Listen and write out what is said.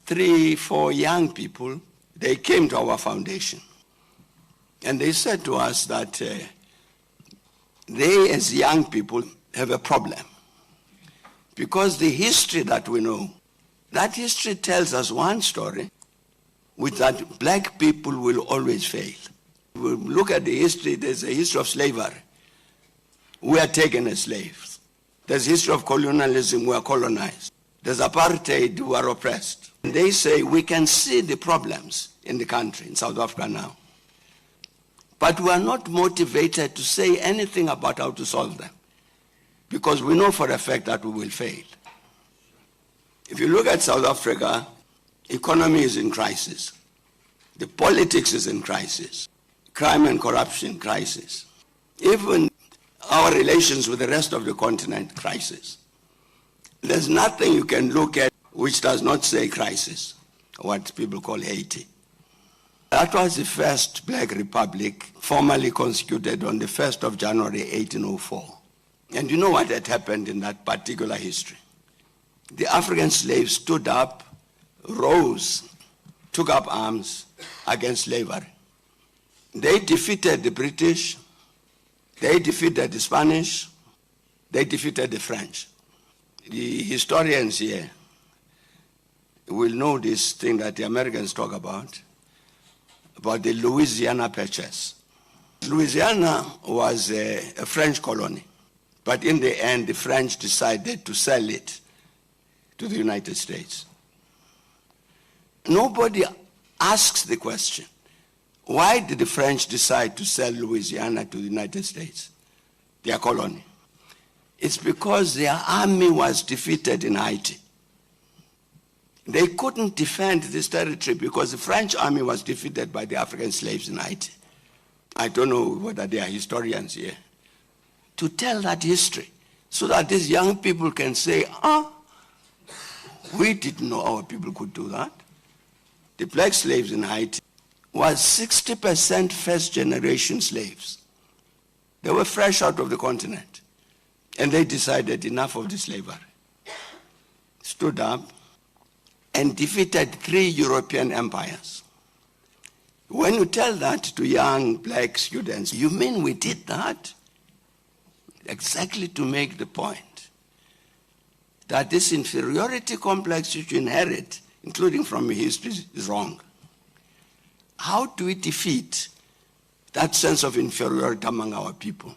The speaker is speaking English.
3, 4 young people, they came to our foundation. And they said to us that they, as young people, have a problem. Because the history that we know, that history tells us one story, which that black people will always fail. We look at the history, there's a history of slavery. We are taken as slaves. There's a history of colonialism, we are colonized. There's apartheid, we are oppressed. And they say we can see the problems in the country, in South Africa now. But we are not motivated to say anything about how to solve them, because we know for a fact that we will fail. If you look at South Africa, economy is in crisis. The politics is in crisis. Crime and corruption, crisis. Even our relations with the rest of the continent, crisis. There's nothing you can look at which does not say crisis, what people call Haiti. That was the first Black Republic formally constituted on the 1st of January 1804. And you know what had happened in that particular history? The African slaves stood up, rose, took up arms against slavery. They defeated the British, they defeated the Spanish, they defeated the French. The historians here will know this thing that the Americans talk about the Louisiana Purchase. Louisiana was a French colony, but in the end, the French decided to sell it to the United States. Nobody asks the question, why did the French decide to sell Louisiana to the United States, their colony? It's because their army was defeated in Haiti. They couldn't defend this territory because the French army was defeated by the African slaves in Haiti. I don't know whether they are historians here. To tell that history so that these young people can say, we didn't know our people could do that. The black slaves in Haiti was 60% first generation slaves. They were fresh out of the continent. And they decided enough of the slavery. Stood up and defeated 3 European empires. When you tell that to young black students, you mean we did that? Exactly to make the point that this inferiority complex which you inherit, including from history, is wrong. How do we defeat that sense of inferiority among our people?